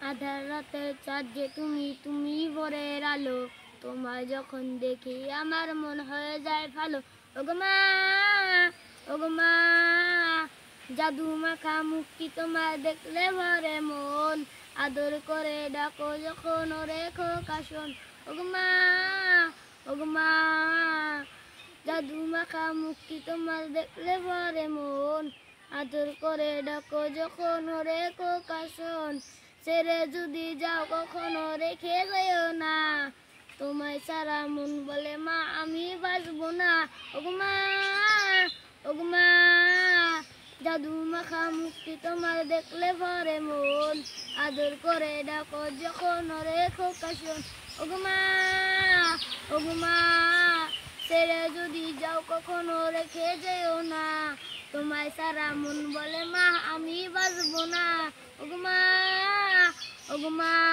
আধার রাতের চাঁদ যে তুমি, তুমি ভোরের আলো। তোমায় যখন দেখি আমার মন হয়ে যায় ভালো। ওগো মা, ওগো মা, জাদু মাখা মুক্তি তোমার দেখলে ভরে মন। আদর করে ডাকো যখন ওরে খোকা শোন। ওগো মা, ওগো মা, জাদু মাখা মুক্তি তোমার দেখলে ভরে মন। আদর করে ডাকো যখন ওরে খোকা শোন। ছেড়ে যদি যাও কখনো রেখে যেও না, তোমায় সারা মন বলে মা আমি বাঁচবো না। ওগো মা, ওগো মা, জাদু মাখা মুক্তি তোমার দেখলে ভরে মন। আদর করে ডাকো যখন ওরে খোকা শোন। ওগো মা, ওগো মা, ছেড়ে যদি যাও কখনো রেখে যেও না, তোমায় সারা মন বলে মা আমি বাঁচবো না। ওগো মা, ওগো মা।